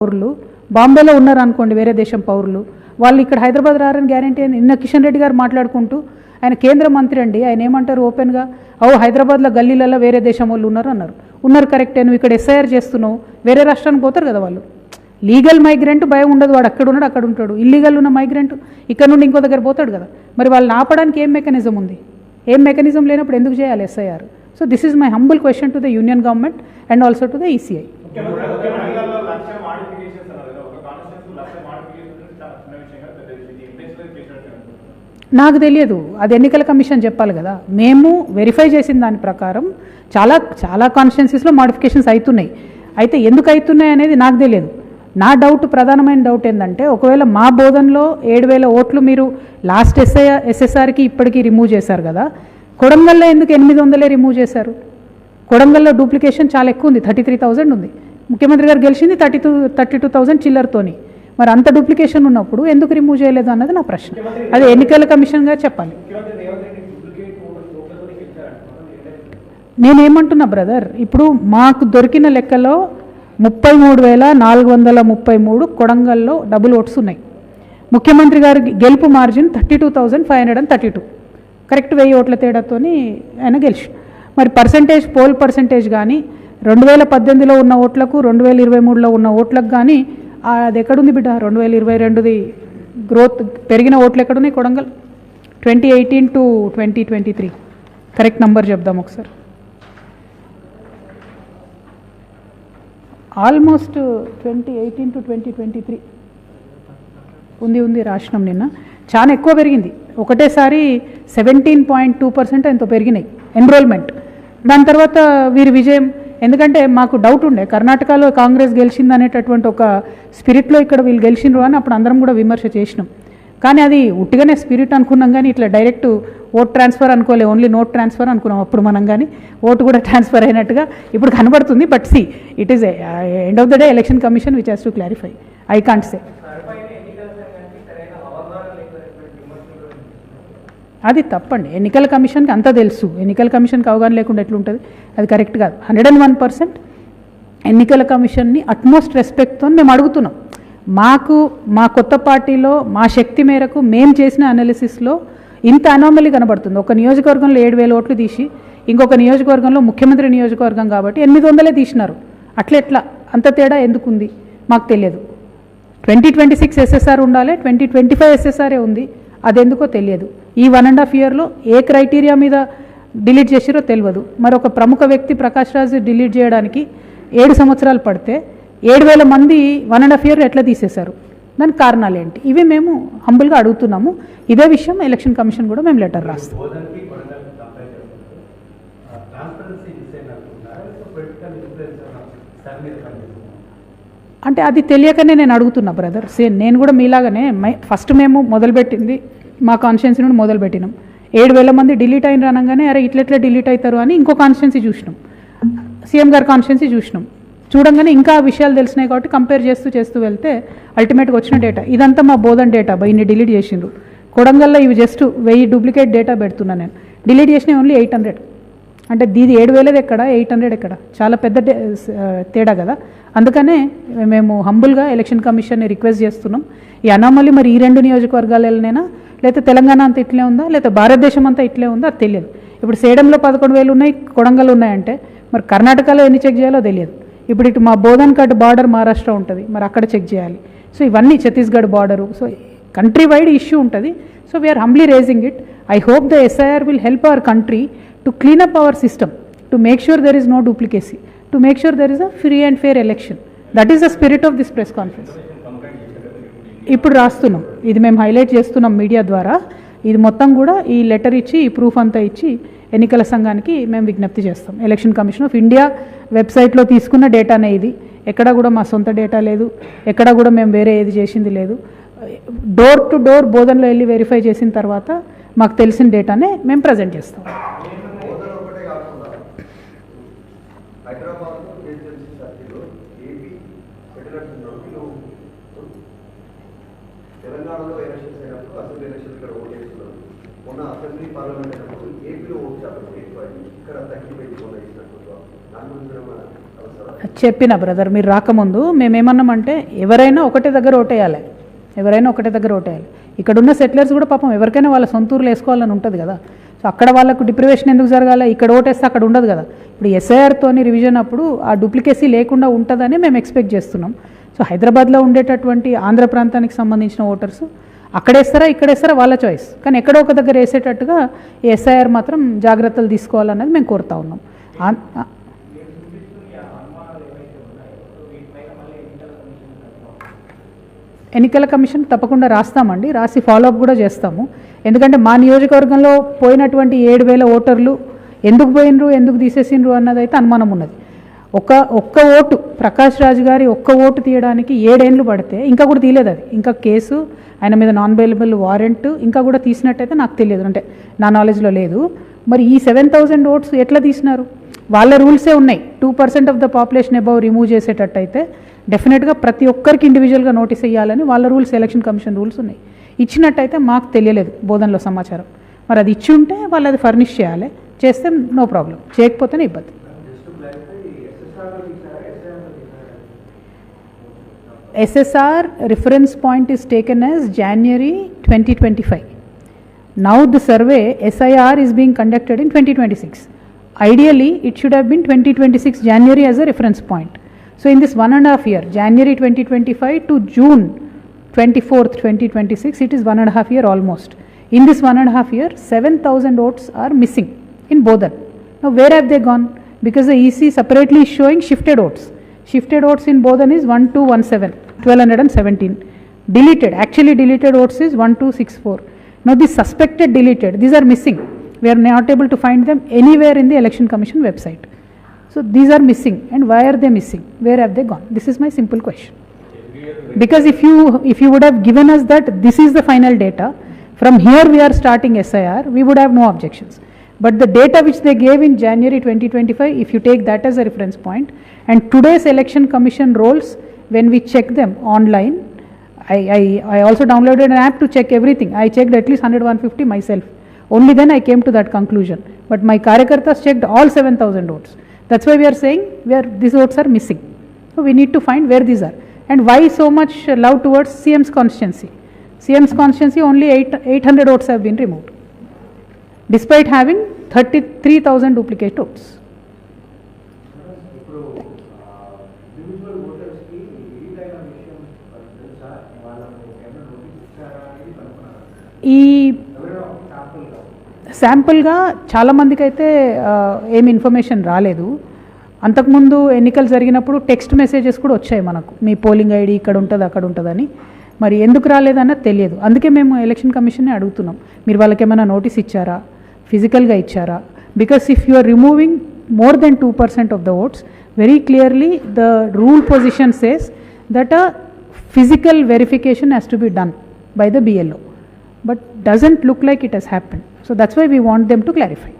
పౌరులు బాంబేలో ఉన్నారు అనుకోండి, వేరే దేశం పౌరులు, వాళ్ళు ఇక్కడ హైదరాబాద్ రారని గ్యారంటీ. నిన్న కిషన్ రెడ్డి గారు మాట్లాడుకుంటూ, ఆయన కేంద్ర మంత్రి అండి, ఆయన ఏమంటారు ఓపెన్గా, హైదరాబాద్లో గల్లీలలో వేరే దేశం వాళ్ళు ఉన్నారు అన్నారు. ఉన్నారు కరెక్టే, నువ్వు ఇక్కడ ఎస్ఐఆర్ చేస్తున్నావు, వేరే రాష్ట్రానికి పోతారు కదా వాళ్ళు. లీగల్ మైగ్రెంట్ భయం ఉండదు, వాడు అక్కడ ఉన్నాడు అక్కడ ఉంటాడు. ఇల్లీగల్ ఉన్న మైగ్రెంట్ ఇక్కడ నుండి ఇంకో దగ్గర పోతాడు కదా. మరి వాళ్ళని ఆపడానికి ఏం మెకానిజం ఉంది? ఏం మెకానిజం లేనప్పుడు ఎందుకు చేయాలి SIR? So this is my humble question to the union government and also to the ECI. నాకు తెలియదు, అది ఎన్నికల కమిషన్ చెప్పాలి కదా. మేము వెరిఫై చేసిన దాని ప్రకారం చాలా చాలా కాన్స్టిట్యున్సీస్లో మాడిఫికేషన్స్ అవుతున్నాయి. అయితే ఎందుకు అవుతున్నాయి అనేది నాకు తెలియదు. నా డౌట్, ప్రధానమైన డౌట్ ఏంటంటే, ఒకవేళ మా బోధనలో 7,000 ఓట్లు మీరు లాస్ట్ ఎస్ఎస్ఆర్కి ఇప్పటికీ రిమూవ్ చేశారు కదా, కొడంగల్లో ఎందుకు 800 రిమూవ్ చేశారు? కొడంగల్లో డూప్లికేషన్ చాలా ఎక్కువ ఉంది, 33,000 ఉంది. ముఖ్యమంత్రి గారు గెలిచింది 32,000 చిల్లర్తోని. మరి అంత డూప్లికేషన్ ఉన్నప్పుడు ఎందుకు రిమూవ్ చేయలేదు అన్నది నా ప్రశ్న. అది ఎన్నికల కమిషన్ గారు చెప్పాలి. నేనేమంటున్నా బ్రదర్, ఇప్పుడు మాకు దొరికిన లెక్కలో 33,433 కొడంగల్లో డబుల్ ఓట్స్ ఉన్నాయి. ముఖ్యమంత్రి గారి గెలుపు మార్జిన్ 32,532, కరెక్ట్ 1000 ఓట్ల తేడాతోని ఆయన గెలిచి. మరి పర్సంటేజ్, పోల్ పర్సంటేజ్ కానీ 2018లో ఉన్న ఓట్లకు 2023లో ఉన్న ఓట్లకు కానీ అది ఎక్కడుంది బిడ్డ? 2022ది గ్రోత్ పెరిగిన ఓట్లు ఎక్కడున్నాయి? కొడంగల్ 2018 to 2023 కరెక్ట్ నంబర్ చెప్దాం ఒకసారి. ఆల్మోస్ట్ 2018 to 2023 ఉంది రాసినాం నిన్న. చాలా ఎక్కువ పెరిగింది, ఒకటేసారి 17.2% ఎంతో పెరిగినాయి ఎన్రోల్మెంట్. దాని తర్వాత వీరి విజయం, ఎందుకంటే మాకు డౌట్ ఉండే కర్ణాటకలో కాంగ్రెస్ గెలిచింది అనేటటువంటి ఒక స్పిరిట్లో ఇక్కడ వీళ్ళు గెలిచిండ్రు అని అప్పుడు అందరం కూడా విమర్శ చేసినాం. కానీ అది ఉట్టిగానే స్పిరిట్ అనుకున్నాం, కానీ ఇట్లా డైరెక్ట్ ఓట్ ట్రాన్స్ఫర్ అనుకోలే, ఓన్లీ నోట్ ట్రాన్స్ఫర్ అనుకున్నాం అప్పుడు మనం. కానీ ఓటు కూడా ట్రాన్స్ఫర్ అయినట్టుగా ఇప్పుడు కనబడుతుంది. But see, it is end of the day election commission which has to clarify. I can't say. అది తప్పండి, ఎన్నికల కమిషన్కి అంతా తెలుసు. ఎన్నికల కమిషన్కి అవగాహన లేకుండా ఎట్లుంటుంది? అది కరెక్ట్ కాదు. 101% ఎన్నికల కమిషన్ని అట్మోస్ట్ రెస్పెక్ట్తో మేము అడుగుతున్నాం. మాకు మా కొత్త పార్టీలో మా శక్తి మేరకు మేము చేసిన అనాలిసిస్లో ఇంత అనామలీ కనబడుతుంది. ఒక నియోజకవర్గంలో 7,000 ఓట్లు తీసి ఇంకొక నియోజకవర్గంలో, ముఖ్యమంత్రి నియోజకవర్గం కాబట్టి 800 తీసినారు. అట్లెట్లా అంత తేడా ఎందుకుంది మాకు తెలియదు. 2026 ఎస్ఎస్ఆర్ ఉండాలి, 2025 ఎస్ఎస్ఆర్ఏ ఉంది, అదెందుకో తెలియదు. ఈ 1.5 ఇయర్లో ఏ క్రైటీరియా మీద డిలీట్ చేసిరో తెలియదు. మరి ఒక ప్రముఖ వ్యక్తి ప్రకాష్ రాజ్ డిలీట్ చేయడానికి 7 సంవత్సరాలు పడితే 7,000 మంది 1.5 ఇయర్ ఎట్లా తీసేశారు? దానికి కారణాలు ఏంటి? ఇవి మేము హంబుల్గా అడుగుతున్నాము. ఇదే విషయం ఎలక్షన్ కమిషన్ కూడా మేము లెటర్ రాస్తాం. అంటే అది తెలియకనే నేను అడుగుతున్నా బ్రదర్. సేమ్ నేను కూడా మీలాగానే ఫస్ట్ మేము మొదలుపెట్టింది మా కాన్స్టిట్యున్సీ నుండి మొదలుపెట్టినాం. 7,000 మంది డిలీట్ అయిన అనగానే అరే ఇట్లెట్లా డిలీట్ అవుతారు అని ఇంకో కాన్స్టిట్యున్సీ చూసినాం, సీఎం గారి కాన్స్టిట్యున్సీ చూసినాం. చూడంగానే ఇంకా విషయాలు తెలిసినాయి కాబట్టి కంపేర్ చేస్తూ వెళ్తే అల్టిమేట్గా వచ్చిన డేటా ఇదంతా మా బోధన్ డేటా. ఇన్ని డిలీట్ చేసిండ్రు. కొడంగల్లో ఇవి జస్ట్ 1000 డూప్లికేట్ డేటా పెడుతున్నాను నేను. డిలీట్ చేసినవి ఓన్లీ 800. అంటే దీది 7,000 ఎక్కడ, 800 ఎక్కడ? చాలా పెద్ద తేడా కదా. అందుకనే మేము హంబుల్గా ఎలక్షన్ కమిషన్ని రిక్వెస్ట్ చేస్తున్నాం. ఈ అనామలీ మరి ఈ 2 నియోజకవర్గాలైనా, లేకపోతే తెలంగాణ అంతా ఇట్లే ఉందా, లేకపోతే భారతదేశం అంతా ఇట్లే ఉందా అది తెలియదు. ఇప్పుడు సేడంలో 11,000 ఉన్నాయి, కొడంగల్ ఉన్నాయంటే మరి కర్ణాటకలో ఎన్ని చెక్ చేయాలో తెలియదు. ఇప్పుడు ఇటు మా బోధన్ కట్ బార్డర్ మహారాష్ట్ర ఉంటుంది, మరి అక్కడ చెక్ చేయాలి. సో ఇవన్నీ Chhattisgarh border, so country wide issue ఉంటుంది. So we are humbly raising it. I hope the SIR will help our country to clean up our system, to make sure there is no duplicacy, to make sure there is a free and fair election. That is the spirit of this press conference. ఇప్పుడు రాస్తున్నాం, ఇది మేము highlight చేస్తున్నాం media ద్వారా. ఇది మొత్తం కూడా ఈ లెటర్ ఇచ్చి, ఈ ప్రూఫ్ అంతా ఇచ్చి ఎన్నికల సంఘానికి మేము విజ్ఞప్తి చేస్తాం. ఎలక్షన్ కమిషన్ ఆఫ్ ఇండియా వెబ్సైట్లో తీసుకున్న డేటానే ఇది. ఎక్కడ కూడా మా సొంత డేటా లేదు, ఎక్కడ కూడా మేము వేరే ఏది చేసింది లేదు. డోర్ టు డోర్ బోధనలో వెళ్ళి వెరిఫై చేసిన తర్వాత మాకు తెలిసిన డేటానే మేము ప్రజెంట్ చేస్తాం. తెలంగాణలో ఎలక్షన్స్ అయినప్పుడు అసెంబ్లీ ఎలక్షన్స్ ఇక్కడ ఓట్ చేస్తున్నారు. మొన్న అసెంబ్లీ పార్లమెంట్ అయినప్పుడు ఏపీలో ఓట్ శాతం ఎక్కువ, ఇక్కడ తగ్గిపోయి ఓట్ వేసినట్టు దాని గురించి చెప్పిన బ్రదర్, మీరు రాకముందు మేమేమన్నామంటే ఎవరైనా ఒకటే దగ్గర ఓటేయాలి, ఎవరైనా ఒకటే దగ్గర ఓటేయాలి. ఇక్కడ ఉన్న సెటిలర్స్ కూడా పాపం ఎవరికైనా వాళ్ళ సొంత ఊర్లో వేసుకోవాలని ఉంటుంది కదా. సో అక్కడ వాళ్ళకు డిప్రివేషన్ ఎందుకు జరగాలి, ఇక్కడ ఓటేస్తే అక్కడ ఉండదు కదా. ఇప్పుడు ఎస్ఐఆర్తోని రివిజన్ అప్పుడు ఆ డూప్లికేసీ లేకుండా ఉంటుందని మేము ఎక్స్పెక్ట్ చేస్తున్నాం. సో హైదరాబాద్లో ఉండేటటువంటి ఆంధ్ర ప్రాంతానికి సంబంధించిన ఓటర్స్ అక్కడేస్తారా ఇక్కడేస్తారా వాళ్ళ చాయిస్, కానీ ఎక్కడో ఒక దగ్గర వేసేటట్టుగా ఎస్ఐఆర్ మాత్రం జాగ్రత్తలు తీసుకోవాలన్నది మేము కోరుతా ఉన్నాం. ఎన్నికల కమిషన్ తప్పకుండా రాస్తామండి, రాసి ఫాలోఅప్ కూడా చేస్తాము. ఎందుకంటే మా నియోజకవర్గంలో పోయినటువంటి 7,000 ఓటర్లు ఎందుకు పోయినరు, ఎందుకు తీసేసిండ్రు అన్నది అయితే అనుమానం ఉన్నది. ఒక్క ఓటు ప్రకాష్ రాజ్ గారి ఒక్క ఓటు తీయడానికి 7 ఏళ్ళు పడితే ఇంకా కూడా తీయలేదు. అది ఇంకా కేసు, ఆయన మీద నాన్ బెయిలబుల్ వారెంట్ ఇంకా కూడా తీసినట్టయితే నాకు తెలియదు, అంటే నా నాలెడ్జ్లో లేదు. మరి ఈ 7,000 ఓట్స్ ఎట్లా తీసినారు? వాళ్ళ రూల్సే ఉన్నాయి. 2% of the population above remove చేసేటట్టయితే డెఫినెట్గా ప్రతి ఒక్కరికి ఇండివిజువల్గా నోటీస్ ఇవ్వాలని వాళ్ళ రూల్స్, ఎలక్షన్ కమిషన్ రూల్స్ ఉన్నాయి. ఇచ్చినట్టయితే మాకు తెలియలేదు బోధనలో సమాచారం. మరి అది ఇచ్చి ఉంటే వాళ్ళు అది ఫర్నిష్ చేయాలి, చేస్తే నో ప్రాబ్లం, చేయకపోతేనే ఇబ్బంది. SSR reference point is taken as January 2025. Now the survey SIR is being conducted in 2026. Ideally, it should have been 2026 January as a reference point. So in this 1.5 year, January 2025 to June 24th, 2026, it is 1.5 year almost. In this 1.5 year, 7,000 votes are missing in Bodhan. Now where have they gone? Because the EC separately is showing shifted votes. Shifted votes in Bodhan is 1217, 1217. Deleted, actually deleted votes is 1264. Now the suspected deleted, these are missing. We are not able to find them anywhere in the Election Commission website. So these are missing, and why are they missing? Where have they gone? This is my simple question. Because if you would have given us that this is the final data, from here we are starting SIR, we would have no objections. But the data which they gave in January 2025, if you take that as a reference point, and today's Election Commission rolls, when we check them online, I also downloaded an app to check everything. I checked at least 100-150 myself. Only then I came to that conclusion. But my Karyakartas checked all 7,000 votes. That's why we are saying where these votes are missing. So we need to find where these are. And why so much love towards CM's constituency? CM's constituency only 800 votes have been removed, despite having 33,000 duplicate votes. ఈ శాంపుల్గా చాలామందికి అయితే ఏమి information రాలేదు. అంతకుముందు ఎన్నికలు జరిగినప్పుడు text messages కూడా వచ్చాయి మనకు, మీ పోలింగ్ ఐడి ఇక్కడ ఉంటుంది అక్కడ ఉంటుందని. మరి ఎందుకు రాలేదన్నది తెలియదు. అందుకే మేము ఎలక్షన్ కమిషన్ని అడుగుతున్నాం, మీరు వాళ్ళకి ఏమైనా నోటీస్ ఇచ్చారా, ఫిజికల్గా ఇచ్చారా? Because if you are removing more than 2% of the votes, very clearly the rule position says that a physical verification has to be done by the BLO, but doesn't look like it has happened. So that's why we want them to clarify.